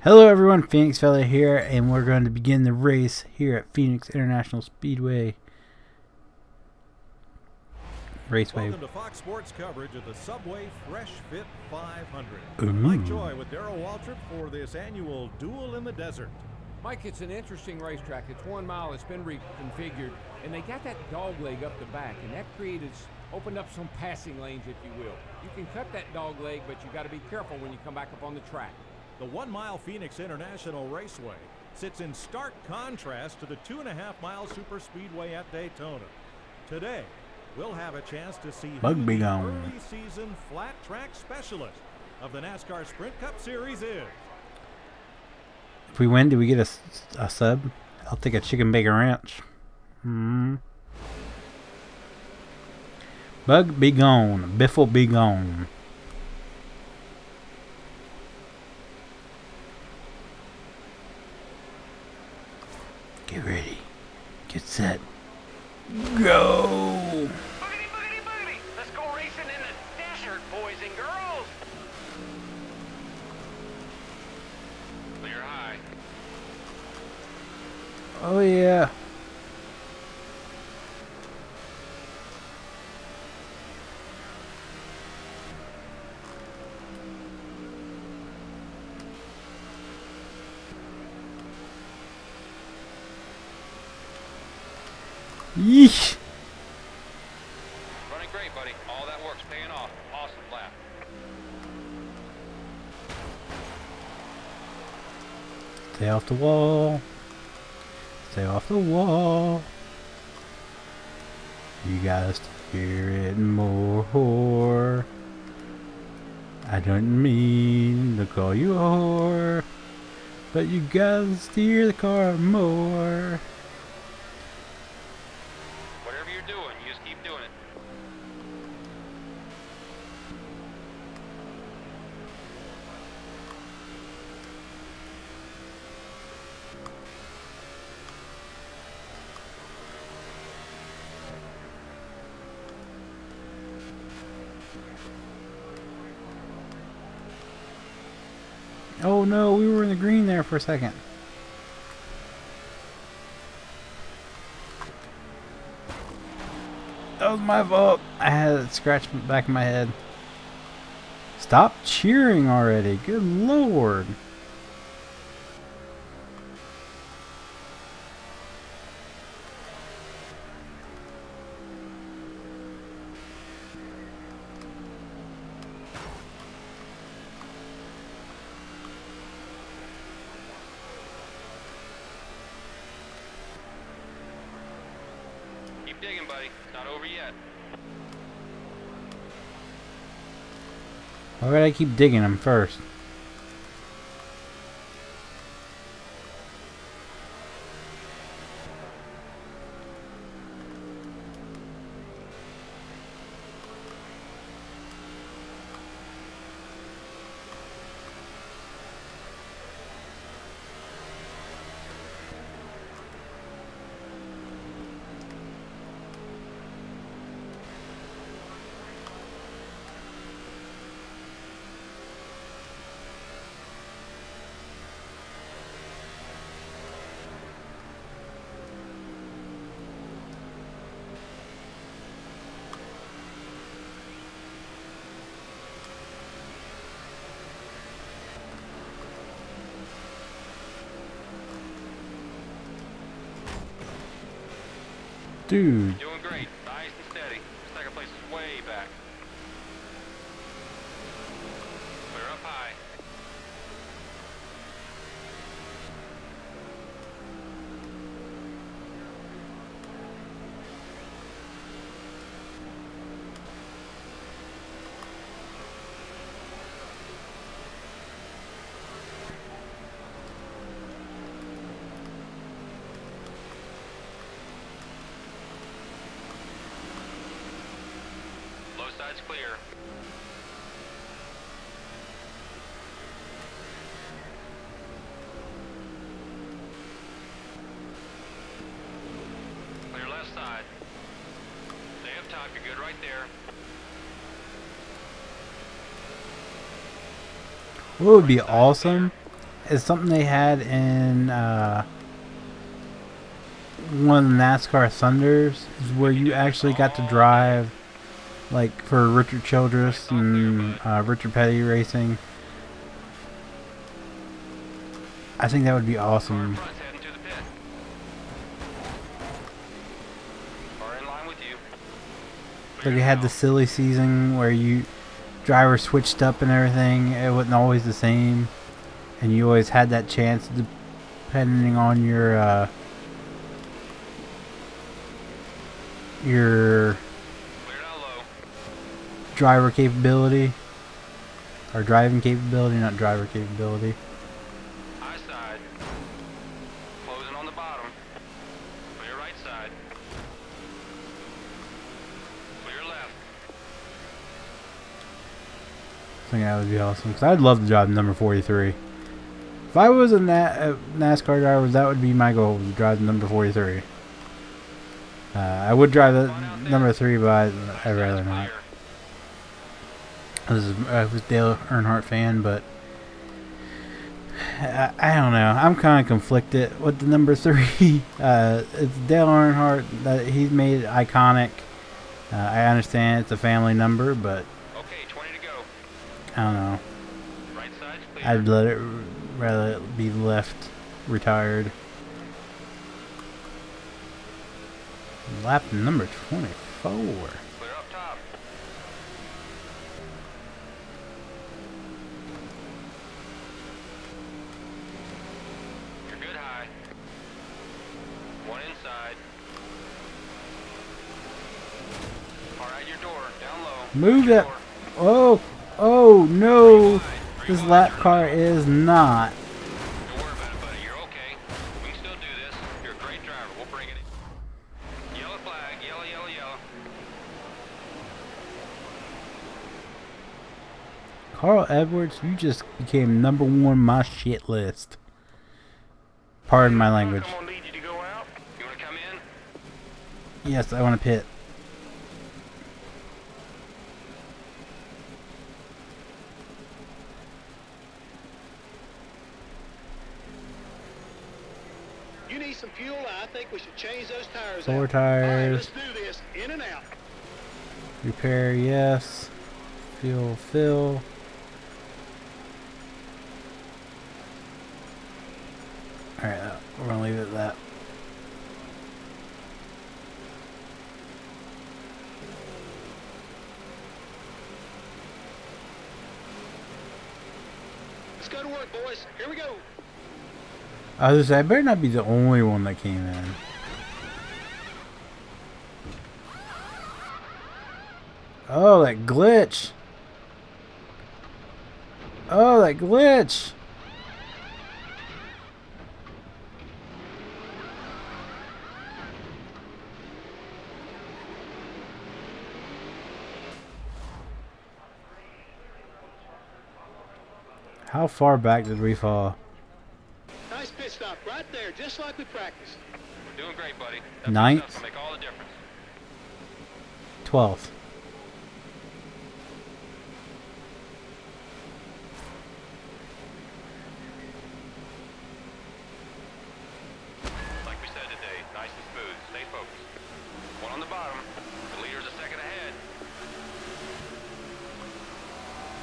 Hello everyone, Phoenix Fella here, and we're going to begin the race here at Phoenix International Speedway. Raceway. Welcome to Fox Sports coverage of the Subway Freshfit 500. Ooh. Mike Joy with Darrell Waltrip for this annual Duel in the Desert. Mike, it's an interesting racetrack. It's 1 mile. It's been reconfigured, and they got that dog leg up the back, and that opened up some passing lanes, if you will. You can cut that dog leg, but you got to be careful when you come back up on the track. The 1 mile Phoenix International Raceway sits in stark contrast to the 2.5-mile super speedway at Daytona. Today, we'll have a chance to see who the early season flat track specialist of the NASCAR Sprint Cup Series is. If we win, do we get a sub? I'll take a chicken bacon ranch. Bug be gone. Biffle be gone. Get ready. Get set. Go! Boogity, boogity, boogity! Let's go racing in the desert, boys and girls! Clear high. Oh yeah. Yeesh. Running great, buddy. All that work's paying off. Awesome lap. Stay off the wall. Stay off the wall. You gotta steer it more. I don't mean to call you a whore, but you gotta steer the car more. Whatever you're doing, you just keep doing it. Oh no, we were in the green there for a second. That was my fault. I had it scratched the back of my head. Stop cheering already. Good lord. Keep digging, buddy. It's not over yet. Why would I keep digging them first? Dude. Doing great. Nice and steady. Second place is way back. Clear up high. Low side's clear. Clear left side. Stay up top. You're good right there. What would be awesome is something they had in one of the NASCAR Thunders, is where you actually got to drive, like for Richard Childress and Richard Petty Racing. I think that would be awesome. Like it had the silly season where you driver switched up and everything. It wasn't always the same, and you always had that chance depending on your driver capability or driving capability, not driver capability. High side. Closing on the bottom. Clear right side. Clear left. I think that would be awesome because I'd love to drive number 43. If I was a NASCAR driver, that would be my goal, to drive the number 43. I would drive the number 3, but I'd rather not. I was a Dale Earnhardt fan, but I don't know. I'm kind of conflicted with the number 3. It's Dale Earnhardt. That he's made it iconic. I understand it's a family number, but Okay, 20 to go. I don't know. Right side's clear. I'd rather it be left retired. Lap number 24. Clear up top. You're good high. One inside. Far out your door. Down low. Move Your that. door. Oh no. This lap car is not. Don't worry about it, buddy. You're okay. We can still do this. You're a great driver. We'll bring it in. Yellow flag. Yellow, yellow, yellow. Carl Edwards, you just became number 1 on my shit list. Pardon my language. I'm gonna need you to go out. You wanna come in? Yes, I want to pit. You need some fuel. I think we should change those tires 4 out. All right, tires. let's do this. In and out. Repair, yes. Fuel, fill. Alright, we're going to leave it at that. Let's go to work, boys. Here we go. I was gonna say, I better not be the only one that came in. Oh, that glitch. Oh, that glitch. How far back did we fall? Nice pit stop right there, just like we practiced. We're doing great, buddy. That Ninth. stuff will make all the difference. 12th. Like we said today, nice and smooth. Stay focused. One on the bottom. The leader's a second ahead.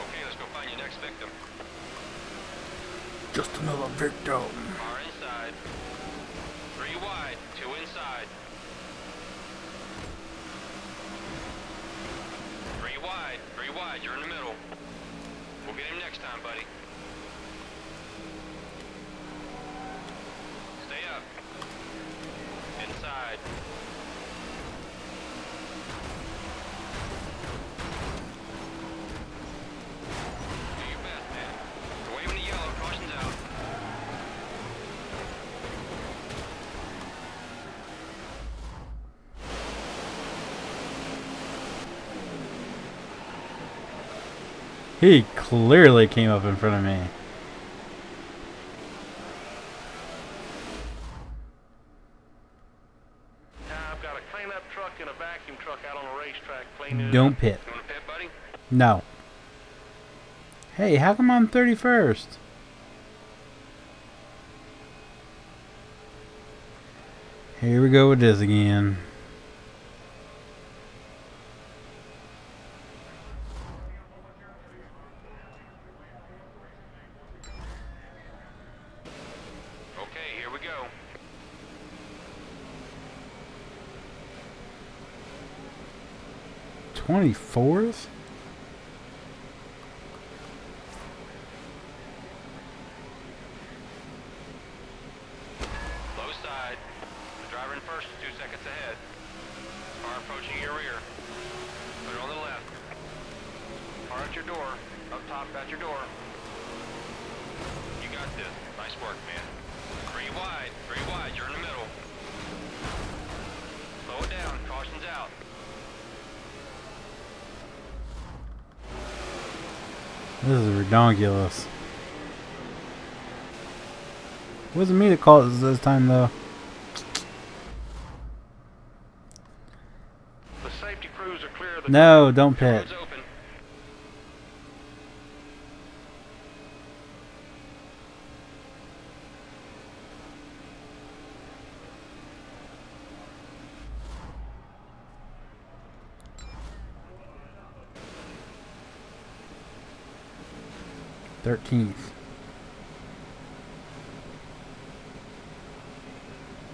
Okay, let's go find your next victim. Just another victim. Far inside. 3 wide, 2 inside. 3 wide, you're in the middle. We'll get him next time, buddy. Stay up. Inside. Do your best, man. You're waving the yellow, caution's out. He clearly came up in front of me. Now I've got a clean-up truck and a vacuum truck out on the racetrack cleaning it Don't up. pit. You wanna pit, buddy? No. Hey, how come I'm 31st? Here we go with this again. Okay, here we go. $24th? Low side. The driver in first is 2 seconds ahead. Car approaching your rear. Put it on the left. Car at your door. Up top at your door. You got this. Nice work, man. 3 wide. 3 wide. You're in the middle. Slow it down. Caution's out. This is ridiculous. Wasn't me that called it this time though. The safety crews are clear of the No, don't pit. Road's open. $13th.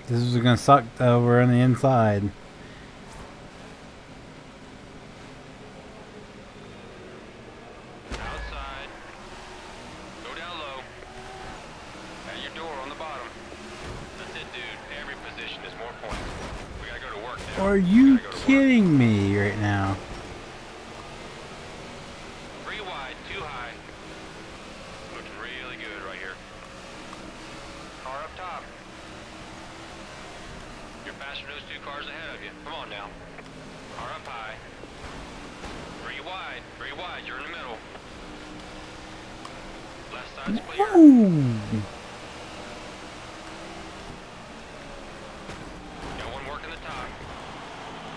This is gonna suck though. We're on the inside. Outside. Go down low. At your door on the bottom. That's it, dude. Every position is more points. We gotta go to work now. Are We you gotta go to work. kidding me right now? 3 wide, 2 high. Looking really good right here. Car up top. You're faster than those 2 cars ahead of you. Come on now. Car up high. 3 wide, 3 wide. You're in the middle. Left side's clear. Ooh. Got one working the top.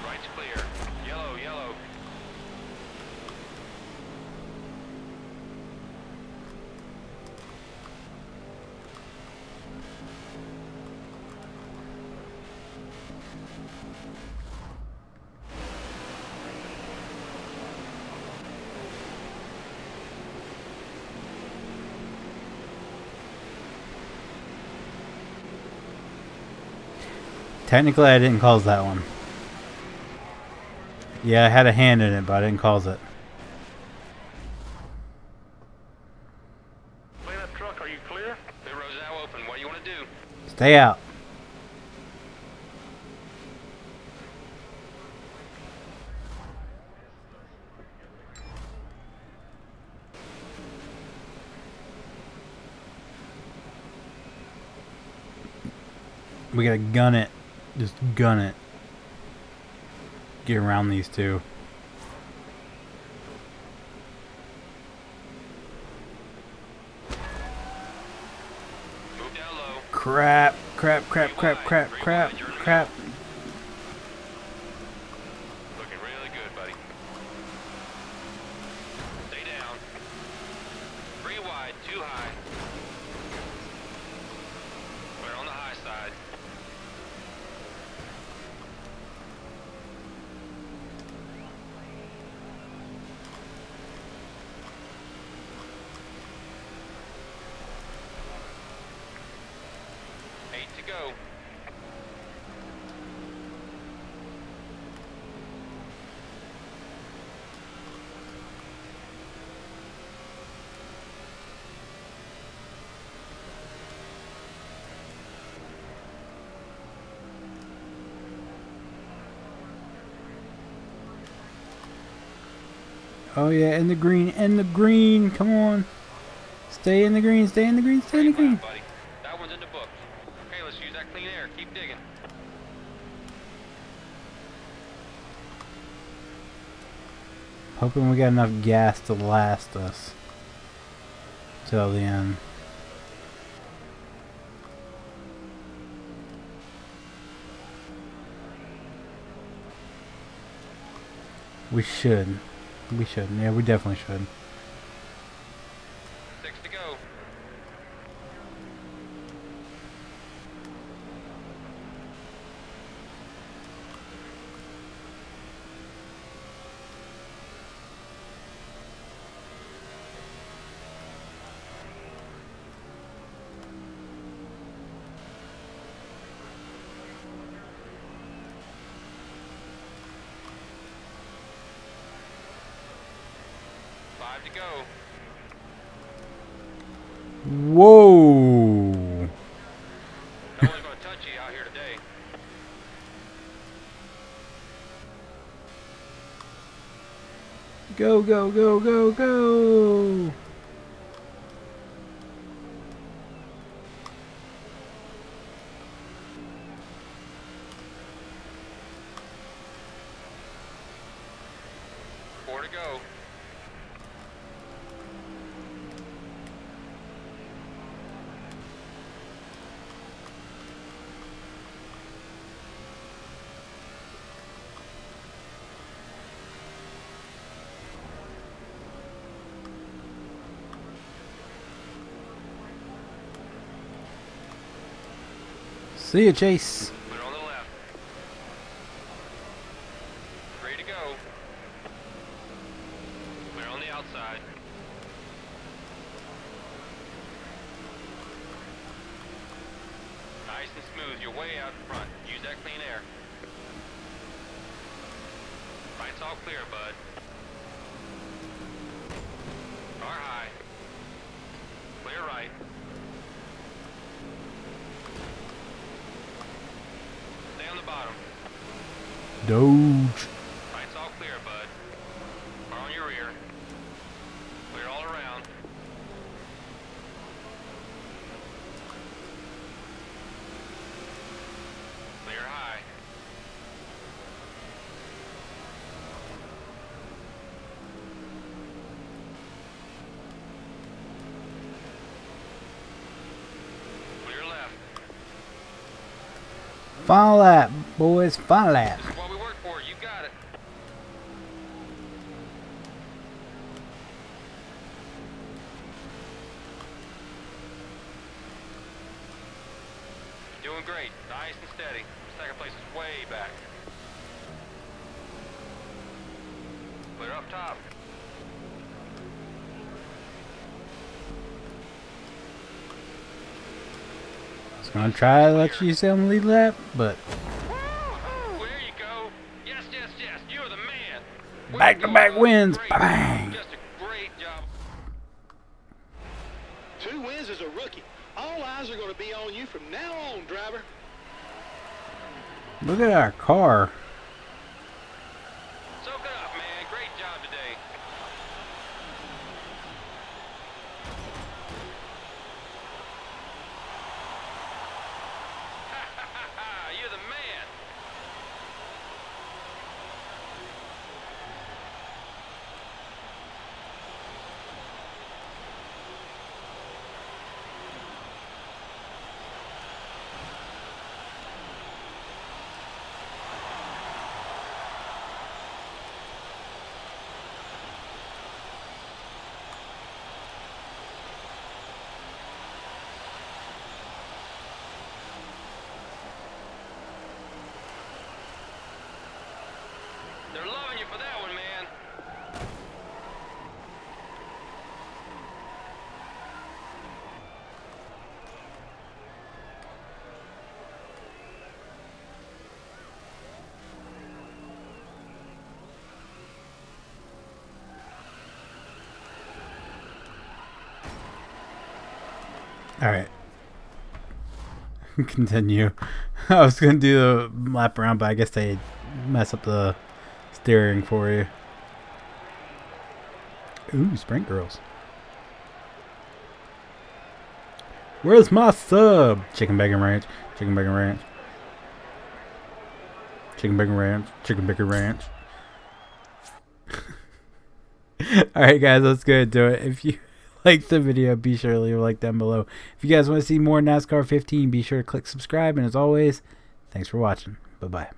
Right's clear. Yellow, yellow. Technically, I didn't cause that one. Yeah, I had a hand in it, but I didn't cause it. cleanup truck. Are you clear? The road's now open. What do you want to do? Stay out. We gotta gun it. Just gun it. Get around these two. Move down low. Crap, crap, crap, crap, crap, crap, crap. Looking really good, buddy. Stay down. 3 wide, 2 high. Put it on the high side. Eight to go. Oh yeah, in the green, in the green. Come on. Stay in the green, stay in the green, stay in the Great green. lap, buddy. That one's in the books. Okay, let's use that clean air. Keep digging. Hoping we got enough gas to last us till the end. We should. We should. Yeah, we definitely should. 6 to go. to go. Whoa. No one's gonna touch you out here today. Go, go, go, go, go. Four to go. See ya, Chase. Clear on the left. Ready to go. Clear on the outside. Nice and smooth. You're way out in front. Use that clean air. Right's all clear, bud. Car high. Clear right. Stay on the bottom. Doge. Right's all clear, bud. Car on your rear. Clear all around. Clear high. Clear left. Final lap, boys. Final lap. This is what we work for. You got it. Doing great. Nice and steady. Second place is way back. Clear up top. I was gonna try to let you stay on the lead lap, but Well, there you go. Yes, yes, yes. You're the man. Way back-to-back go, bud. wins. Great. Bang. Just a great job. 2 wins as a rookie. All eyes are going to be on you from now on, driver. look at our car. Soak it up, man. Great job today. You're the man. They're loving you for that one, man. All right. Continue. I was gonna do the lap around, but I guess they mess up the steering for you. Ooh, Sprint Girls. Where's my sub? Chicken bacon ranch. Chicken bacon ranch. Chicken bacon ranch. Chicken bacon ranch. Alright guys, let's go and do it. If you like the video, be sure to leave a like down below. If you guys want to see more NASCAR 15, be sure to click subscribe. And as always, thanks for watching. Bye-bye.